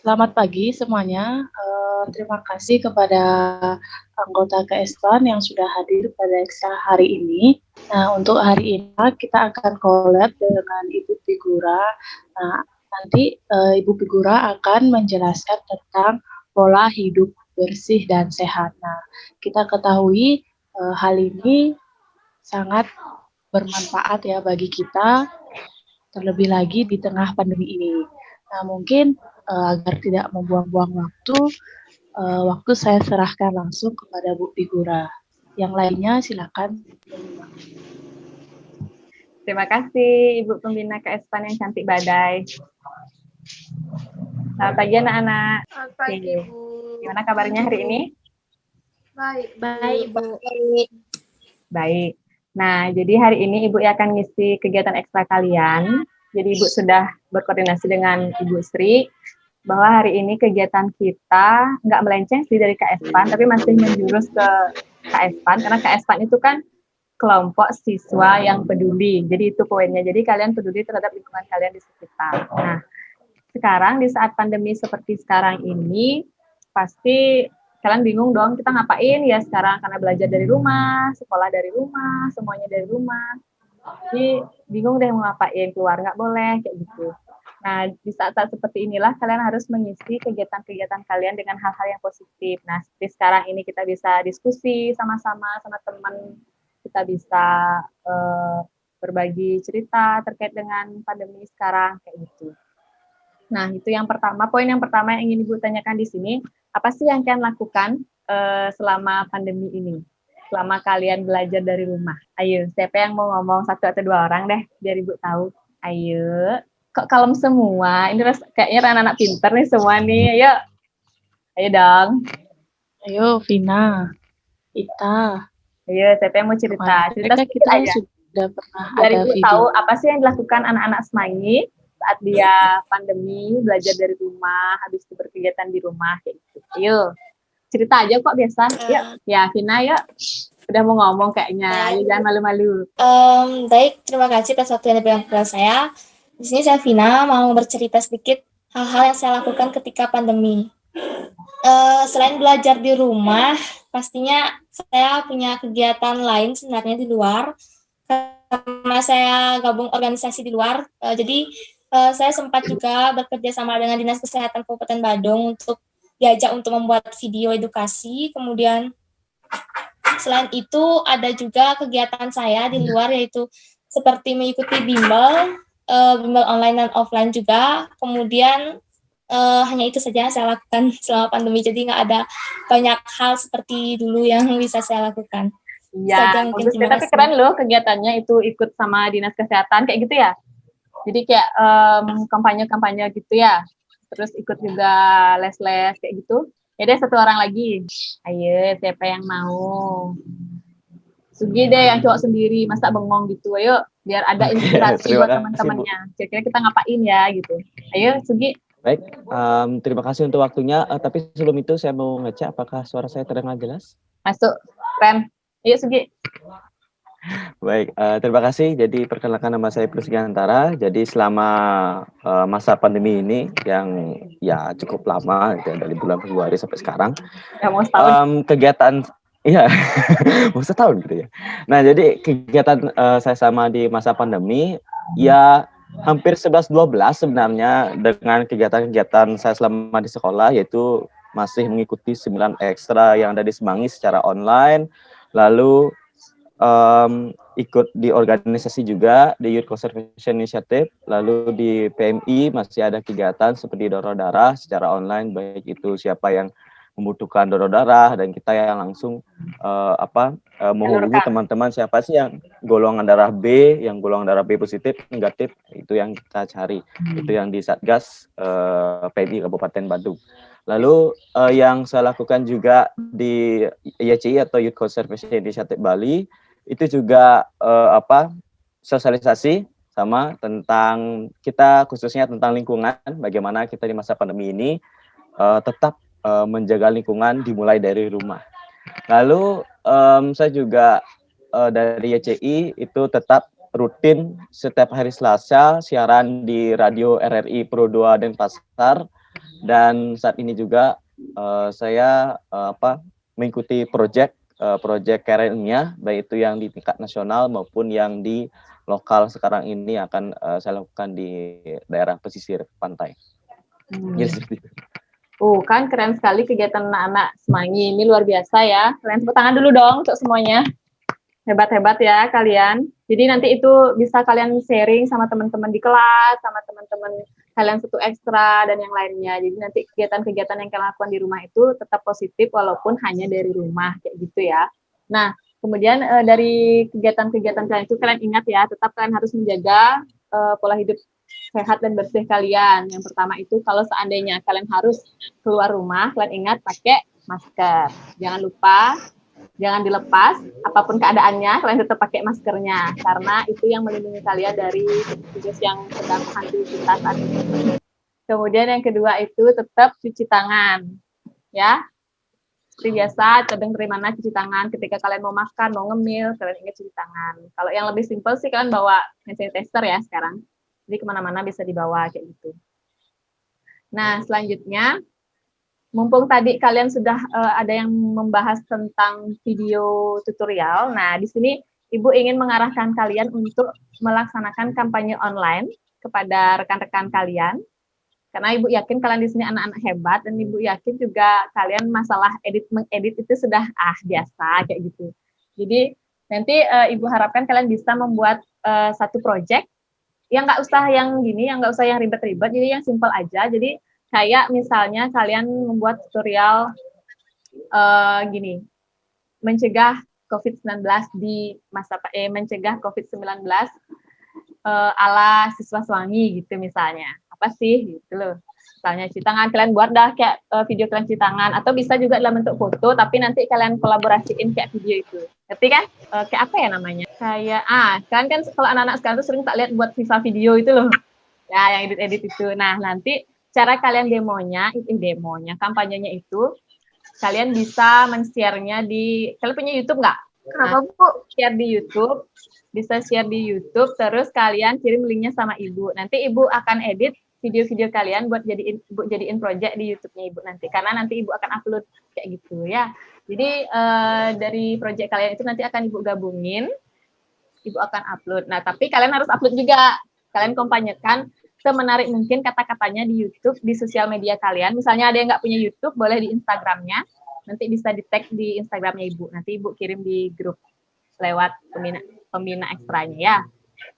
Selamat pagi semuanya. Terima kasih kepada anggota KSPAN yang sudah hadir pada ekstra hari ini. Nah, untuk hari ini kita akan collab dengan Ibu Figura. Nah, nanti Ibu Figura akan menjelaskan tentang pola hidup bersih dan sehat. Nah, kita ketahui hal ini sangat bermanfaat ya bagi kita, terlebih lagi di tengah pandemi ini. Nah, mungkin agar tidak membuang-buang waktu saya serahkan langsung kepada Bu Figura. Yang lainnya silakan menyimak. Terima kasih Ibu Pembina KSPAN yang cantik badai. Selamat pagi anak-anak. Selamat pagi, Oke. Bu. Gimana kabarnya hari ini? Baik, Bu. Baik. Nah, jadi hari ini Ibu akan ngisi kegiatan ekstra kalian. Jadi Ibu sudah berkoordinasi dengan Ibu Sri bahwa hari ini kegiatan kita nggak melenceng sih dari KSPAN, tapi masih menjurus ke KSPAN, karena KSPAN itu kan kelompok siswa yang peduli. Jadi itu poinnya. Jadi kalian peduli terhadap lingkungan kalian di sekitar. Nah, sekarang di saat pandemi seperti sekarang ini, pasti kalian bingung dong, kita ngapain ya sekarang, karena belajar dari rumah, sekolah dari rumah, semuanya dari rumah. Jadi bingung deh mau ngapain, keluar nggak boleh, kayak gitu. Nah, di saat-saat seperti inilah kalian harus mengisi kegiatan-kegiatan kalian dengan hal-hal yang positif. Nah, seperti sekarang ini kita bisa diskusi sama-sama sama teman, kita bisa berbagi cerita terkait dengan pandemi sekarang, kayak gitu. Nah, itu yang pertama. Poin yang pertama yang ingin Ibu tanyakan di sini, apa sih yang kalian lakukan selama pandemi ini? Selama kalian belajar dari rumah. Ayo, siapa yang mau ngomong satu atau dua orang deh, biar Ibu tahu. Ayo. Kok kalem semua? Ini kayaknya anak-anak pinter nih semua nih. Ayo. Ayo dong. Ayo, Vina, Ita. Ayo, siapa yang mau cerita? Cerita sedikit Kita aja. sudah pernah Biar ada Ibu video. tahu apa sih yang dilakukan anak-anak Semanggi saat dia pandemi, belajar dari rumah, habis itu berkegiatan di rumah, kayak gitu. Ayo, cerita aja kok biasa. Yuk, ya Vina, yuk. Udah mau ngomong kayaknya, ayo jangan malu-malu. Baik, terima kasih atas waktu yang diberikan kepada saya. Di sini saya Vina, mau bercerita sedikit hal-hal yang saya lakukan ketika pandemi. Selain belajar di rumah, pastinya saya punya kegiatan lain sebenarnya di luar. Karena saya gabung organisasi di luar, jadi saya sempat juga bekerja sama dengan Dinas Kesehatan Kabupaten Badung untuk diajak untuk membuat video edukasi. Kemudian selain itu ada juga kegiatan saya di luar, yaitu seperti mengikuti bimbel online dan offline juga. Kemudian hanya itu saja yang saya lakukan selama pandemi, jadi nggak ada banyak hal seperti dulu yang bisa saya lakukan. Iya, bagus ya, tapi keren loh kegiatannya itu, ikut sama Dinas Kesehatan kayak gitu ya. Jadi kayak kampanye-kampanye gitu ya. Terus ikut juga les-les kayak gitu. Ya deh, satu orang lagi. Ayo, siapa yang mau? Sugi deh yang cowok sendiri, masa bengong gitu. Ayo, biar ada inspirasi buat teman-temannya. Kira-kira kita ngapain ya gitu. Ayo, Sugi. Baik, terima kasih untuk waktunya. Tapi sebelum itu saya mau ngecek apakah suara saya terdengar jelas? Masuk, keren. Ayo, Sugi. Baik, terima kasih. Jadi perkenalkan, nama saya Prusgantara. Jadi selama masa pandemi ini yang ya cukup lama, dari bulan Februari sampai sekarang, ya, mau setahun. Kegiatan, iya, mau setahun gitu ya. Nah, jadi kegiatan saya sama di masa pandemi, ya hampir 11-12 sebenarnya dengan kegiatan-kegiatan saya selama di sekolah, yaitu masih mengikuti 9 ekstra yang ada di Semanggi secara online, lalu ikut di organisasi juga, di Youth Conservation Initiative, lalu di PMI masih ada kegiatan seperti donor darah secara online, baik itu siapa yang membutuhkan donor darah dan kita yang langsung menghubungi teman-teman siapa sih yang golongan darah B, yang golongan darah B positif, negatif, itu yang kita cari. Itu yang di Satgas PMI Kabupaten Badung. Lalu yang saya lakukan juga di YCI atau Youth Conservation Initiative Bali, itu juga sosialisasi sama tentang kita, khususnya tentang lingkungan, bagaimana kita di masa pandemi ini tetap menjaga lingkungan dimulai dari rumah. Lalu saya juga dari YCI itu tetap rutin setiap hari Selasa siaran di radio RRI Pro 2 Denpasar Dan saat ini juga saya mengikuti proyek karya ilmiah, baik itu yang di tingkat nasional maupun yang di lokal sekarang ini akan saya lakukan di daerah pesisir pantai. Jadi seperti itu. Kan keren sekali kegiatan anak-anak Semanggi ini, luar biasa ya. Kalian tepuk tangan dulu dong untuk semuanya. Hebat-hebat ya kalian. Jadi nanti itu bisa kalian sharing sama teman-teman di kelas, sama teman-teman kalian satu ekstra dan yang lainnya. Jadi nanti kegiatan-kegiatan yang kalian lakukan di rumah itu tetap positif walaupun hanya dari rumah kayak gitu ya. Nah, kemudian dari kegiatan-kegiatan kalian itu kalian ingat ya, tetap kalian harus menjaga pola hidup sehat dan bersih kalian. Yang pertama itu kalau seandainya kalian harus keluar rumah, kalian ingat pakai masker. Jangan lupa, jangan dilepas, apapun keadaannya, kalian tetap pakai maskernya, karena itu yang melindungi kalian dari virus yang sedang menghantui kita saat ini. Kemudian yang kedua itu tetap cuci tangan, ya. Seperti biasa, cadang dari mana cuci tangan, ketika kalian mau makan, mau ngemil, kalian ingat cuci tangan. Kalau yang lebih simpel sih, kalian bawa hand sanitizer ya sekarang. Jadi kemana-mana bisa dibawa, kayak gitu. Nah, selanjutnya, mumpung tadi kalian sudah ada yang membahas tentang video tutorial, nah di sini Ibu ingin mengarahkan kalian untuk melaksanakan kampanye online kepada rekan-rekan kalian, karena Ibu yakin kalian di sini anak-anak hebat, dan Ibu yakin juga kalian masalah mengedit itu sudah biasa kayak gitu. Jadi nanti Ibu harapkan kalian bisa membuat satu project yang nggak usah yang gini, yang nggak usah yang ribet-ribet, jadi yang simple aja. Jadi kayak misalnya kalian membuat tutorial gini, mencegah COVID-19 di masa mencegah COVID-19 ala siswa Semanggi gitu misalnya. Apa sih gitu loh. Misalnya cuci tangan, kalian buat dah kayak video kalian cuci tangan, atau bisa juga dalam bentuk foto, tapi nanti kalian kolaborasiin kayak video itu. Ngerti kan? Kayak apa ya namanya? Kayak kalian kan kalau anak-anak sekarang tuh sering tak lihat buat FIFA video itu loh. Ya, yang edit-edit itu. Nah, nanti cara kalian kampanyenya itu, kalian bisa men-share-nya di, kalian punya YouTube nggak? Kenapa Bu? Share di YouTube, bisa share di YouTube, terus kalian kirim linknya sama Ibu. Nanti Ibu akan edit video-video kalian buat jadiin project di YouTube-nya Ibu nanti, karena nanti Ibu akan upload kayak gitu ya. Jadi dari project kalian itu nanti akan Ibu gabungin, Ibu akan upload. Nah, tapi kalian harus upload juga. Kalian kampanyekan semenarik mungkin kata-katanya di YouTube, di sosial media kalian. Misalnya ada yang nggak punya YouTube, boleh di Instagramnya. Nanti bisa di-tag di Instagramnya Ibu. Nanti Ibu kirim di grup lewat pembina ekstranya ya.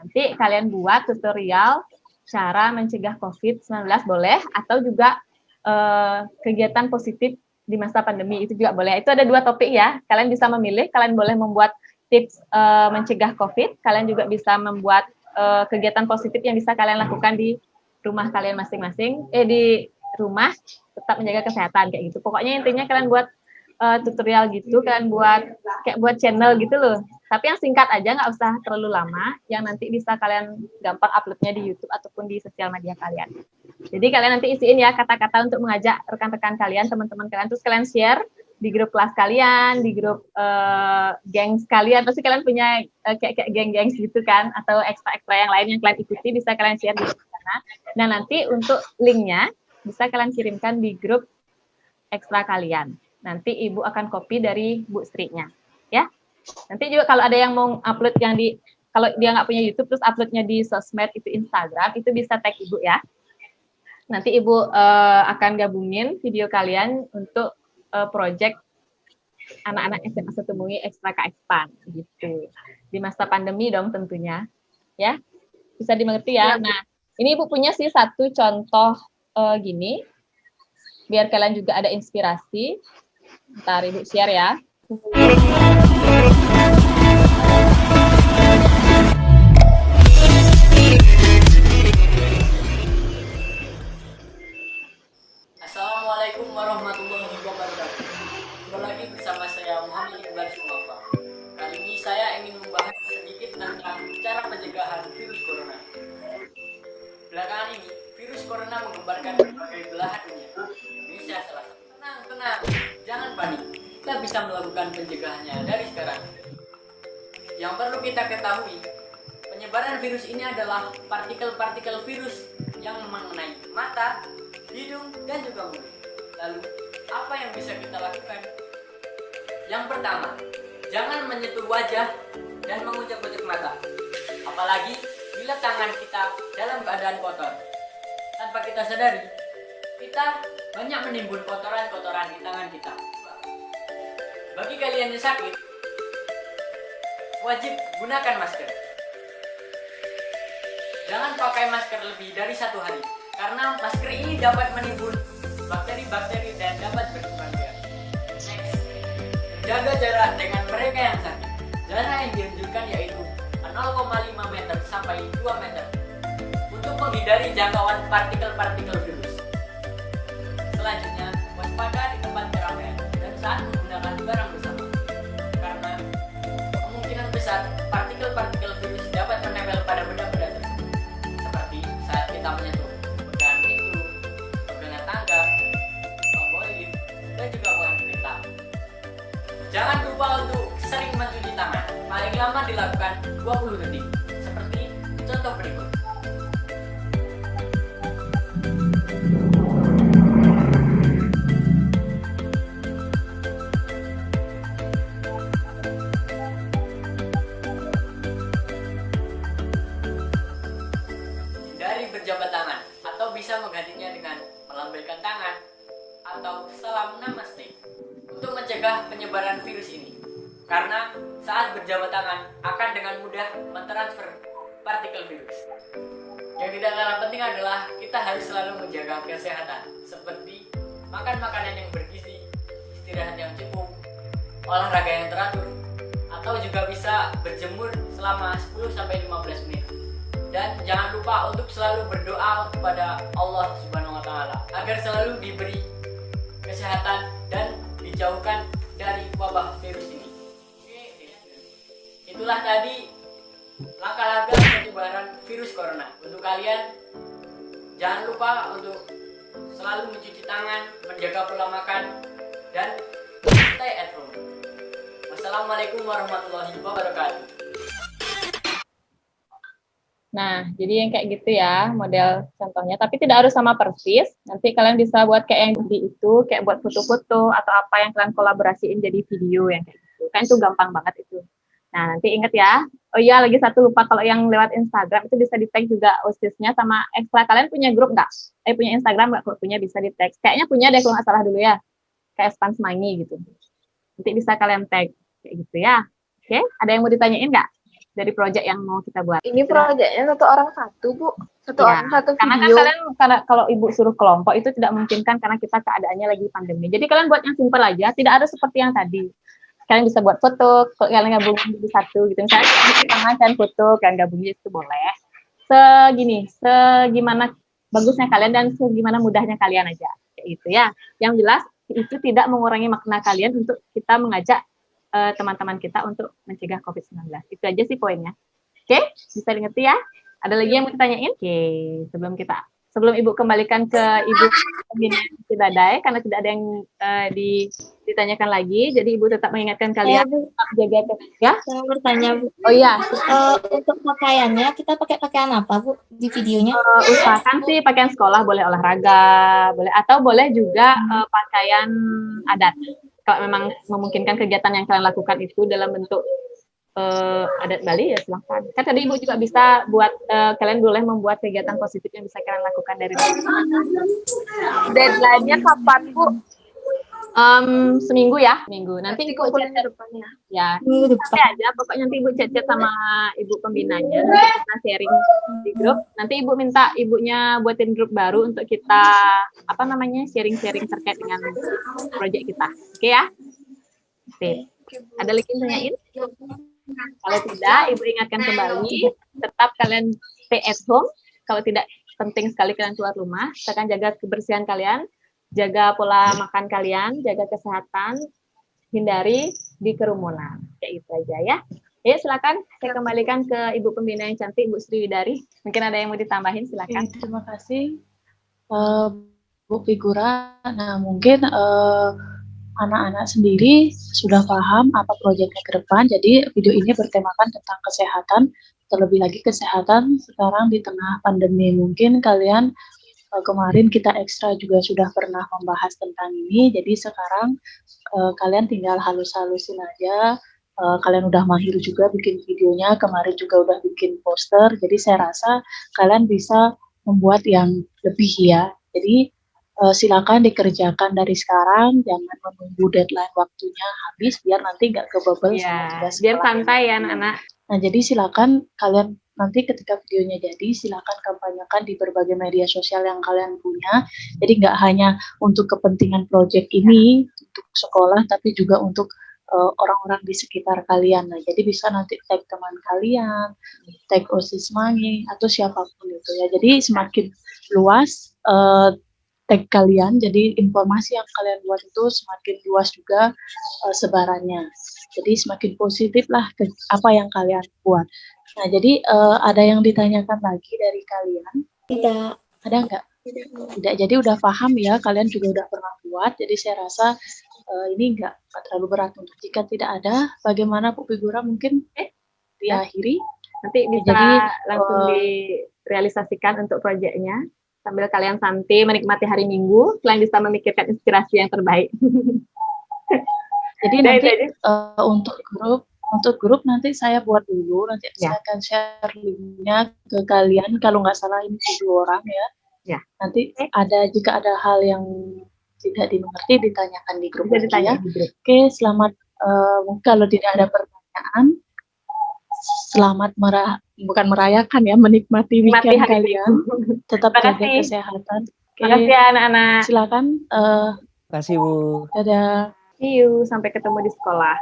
Nanti kalian buat tutorial cara mencegah COVID-19 boleh, atau juga kegiatan positif di masa pandemi itu juga boleh. Itu ada 2 topik ya. Kalian bisa memilih, kalian boleh membuat tips mencegah COVID, kalian juga bisa membuat kegiatan positif yang bisa kalian lakukan di rumah kalian masing-masing, di rumah tetap menjaga kesehatan kayak gitu. Pokoknya intinya kalian buat tutorial gitu, kalian buat channel gitu loh. Tapi yang singkat aja, nggak usah terlalu lama, yang nanti bisa kalian gampang uploadnya di YouTube ataupun di sosial media kalian. Jadi kalian nanti isiin ya kata-kata untuk mengajak rekan-rekan kalian, teman-teman kalian, terus kalian share di grup kelas kalian, di grup gengs kalian. Pasti kalian punya kayak geng-gengs gitu kan, atau ekstra-ekstra yang lain yang kalian ikuti, bisa kalian share di sana. Nah, nanti untuk linknya bisa kalian kirimkan di grup ekstra kalian. Nanti Ibu akan copy dari Bu Sri-nya, ya. Nanti juga kalau ada yang mau upload yang kalau dia nggak punya YouTube, terus uploadnya di sosmed, itu Instagram, itu bisa tag Ibu ya. Nanti Ibu akan gabungin video kalian untuk project anak-anak SMA Setumui Ekstra Keekspan gitu. Di masa pandemi dong tentunya, ya. Bisa dimengerti ya. Nah, ini Ibu punya sih satu contoh gini, biar kalian juga ada inspirasi. Ntar Ibu share ya. Assalamualaikum warahmatullahi wabarakatuh. Kembali lagi bersama saya Muhammad Iqbal Sumafa. Kali ini saya ingin membahas sedikit tentang cara pencegahan virus corona. Belakangan ini, virus corona menggemparkan berbagai belahan dunia. Indonesia salah satu. Tenang, jangan panik. Kita bisa melakukan pencegahannya dari sekarang. Yang perlu kita ketahui, penyebaran virus ini adalah partikel-partikel virus yang mengenai mata, hidung, dan juga mulut. Lalu, apa yang bisa kita lakukan? Yang pertama, jangan menyentuh wajah dan mengucek-ucek mata. Apalagi bila tangan kita dalam keadaan kotor. Tanpa kita sadari, kita banyak menimbun kotoran-kotoran di tangan kita. Bagi kalian yang sakit, wajib gunakan masker. Jangan pakai masker lebih dari 1 hari, karena masker ini dapat menimbun bakteri-bakteri dan dapat berkembang biak. Next, jaga jarak dengan mereka yang sakit. Jarak yang dianjurkan yaitu 0,5 meter sampai 2 meter untuk menghindari jangkauan partikel-partikel virus. Selanjutnya, waspada di tempat keramaian dan saat menggunakan barang bersama, karena kemungkinan besar partikel-partikel virus dapat menempel pada benda-benda tersebut, seperti saat kita menyentuh pegangan pintu, pegangan tangga, tombol lift, dan juga pohon kereta. Jangan lupa untuk sering mencuci tangan, paling lama dilakukan 20 detik, seperti contoh berikut. Hindari berjabat tangan, atau bisa menggantinya dengan melambaikan tangan atau salam namaste untuk mencegah penyebaran virus ini. Karena saat berjabat tangan akan dengan mudah mentransfer partikel virus. Yang tidak kalah penting adalah kita harus selalu menjaga kesehatan, seperti makan makanan yang bergizi, istirahat yang cukup, olahraga yang teratur, atau juga bisa berjemur selama 10-15 menit. Dan jangan lupa untuk selalu berdoa kepada Allah Subhanahu wa Ta'ala agar selalu diberi kesehatan dan dijauhkan dari wabah virus ini. Itulah tadi langkah-langkah penyebaran virus corona. Untuk kalian, jangan lupa untuk selalu mencuci tangan, menjaga pola makan, dan stay at home. Wassalamualaikum warahmatullahi wabarakatuh. Nah, jadi yang kayak gitu ya model contohnya, tapi tidak harus sama persis. Nanti kalian bisa buat kayak yang di itu, kayak buat foto-foto atau apa yang kalian kolaborasiin jadi video yang kayak gitu. Kan itu gampang banget itu. Nah, nanti ingat ya. Oh iya, lagi satu lupa, kalau yang lewat Instagram itu bisa di-tag juga OSIS-nya sama ekstra. Kalian punya grup nggak? Punya Instagram nggak? Kalau punya bisa di-tag. Kayaknya punya deh kalau nggak salah dulu ya. Kayak Span Semangi gitu. Nanti bisa kalian tag kayak gitu ya. Oke, ada yang mau ditanyain nggak dari project yang mau kita buat? Ini proyeknya satu orang satu, Bu. Satu Ya, orang satu karena kan video. kalian, kalau ibu suruh kelompok itu tidak memungkinkan karena kita keadaannya lagi pandemi. Jadi kalian buat yang simpel aja, tidak ada seperti yang tadi. Kalian bisa buat foto, kalian gabungin jadi satu gitu. Misalnya kalian foto, kalian gabungin itu boleh. Segimana bagusnya kalian dan segimana mudahnya kalian aja. Kayak gitu ya. Yang jelas itu tidak mengurangi makna kalian untuk kita mengajak teman-teman kita untuk mencegah COVID-19. Itu aja sih poinnya. Oke, bisa dimengerti ya? Ada lagi yang mau ditanyain? Oke, sebelum Ibu kembalikan ke Ibu Pembina Cidadai, karena tidak ada yang ditanyakan lagi, jadi Ibu tetap mengingatkan kalian tetap jaga kesehatan. Saya mau bertanya, Bu. Oh iya, Untuk pakaiannya, kita pakai pakaian apa, Bu, di videonya? usahakan sih pakaian sekolah, boleh olahraga, boleh, atau boleh juga pakaian adat. Kalau memang memungkinkan kegiatan yang kalian lakukan itu dalam bentuk adat Bali, ya silahkan. Kan tadi Ibu juga bisa buat, kalian boleh membuat kegiatan positif yang bisa kalian lakukan dari rumah. Deadline-nya kapan, Bu? Seminggu ya, minggu. Nanti Ibu Kumpulin chat, depannya. ya, Minggu nanti depan. aja, pokoknya nanti Ibu chat sama Ibu pembinanya, nanti kita sharing di grup. Nanti Ibu minta ibunya buatin grup baru untuk kita, sharing-sharing terkait dengan proyek kita. Oke ya? Oke. Ada lagi yang tanyain? Kalau tidak, Ibu ingatkan kembali, tetap kalian stay at home. Kalau tidak penting sekali kalian keluar rumah, akan jaga kebersihan kalian, jaga pola makan kalian, jaga kesehatan, hindari di kerumunan. Kayak gitu aja ya. Ya, silakan saya kembalikan ke Ibu Pembina yang cantik, Bu Sri Widari. Mungkin ada yang mau ditambahin, silakan. Terima kasih Bu Figura. Nah, mungkin anak-anak sendiri sudah paham apa proyeknya ke depan. Jadi video ini bertemakan tentang kesehatan, terlebih lagi kesehatan sekarang di tengah pandemi. Mungkin kalian kemarin kita ekstra juga sudah pernah membahas tentang ini, jadi sekarang kalian tinggal halus-halusin aja. Kalian udah mahir juga bikin videonya, kemarin juga udah bikin poster, jadi saya rasa kalian bisa membuat yang lebih ya. Jadi silakan dikerjakan dari sekarang, jangan menunggu deadline waktunya habis biar nanti nggak kebabel sama Ya, tugas biar sekolahnya. santai ya anak-anak. Nah, jadi silakan kalian nanti ketika videonya jadi, silakan kampanyekan di berbagai media sosial yang kalian punya. Jadi nggak hanya untuk kepentingan proyek ini, untuk sekolah, tapi juga untuk orang-orang di sekitar kalian. Nah, jadi bisa nanti tag teman kalian, tag OSIS Mangi, atau siapapun itu ya. Jadi semakin luas tag kalian, jadi informasi yang kalian buat itu semakin luas juga sebarannya. Jadi semakin positif lah ke apa yang kalian buat. Nah, jadi ada yang ditanyakan lagi dari kalian? Tidak. Ada nggak? Tidak. Jadi udah paham ya, kalian juga udah pernah buat. Jadi saya rasa ini nggak terlalu berat untuk jika tidak ada. Bagaimana Bu Figura mungkin diakhiri? Nanti bisa Jadi, langsung direalisasikan untuk proyeknya sambil kalian santai menikmati hari Minggu, selain bisa memikirkan inspirasi yang terbaik. Jadi nanti untuk grup nanti saya buat dulu, nanti saya akan share linknya ke kalian. Kalau nggak salah ini 7 orang ya. Ya. Nanti jika ada hal yang tidak dimengerti ditanyakan di grup. Bisa ditanya ya. di grup. Oke, selamat. Kalau tidak ada pertanyaan, selamat merayakan ya, menikmati weekend kalian. Tetap jaga kesehatan. Terima kasih ya anak-anak. Silakan. Terima kasih Bu. Dadah. See you, sampai ketemu di sekolah.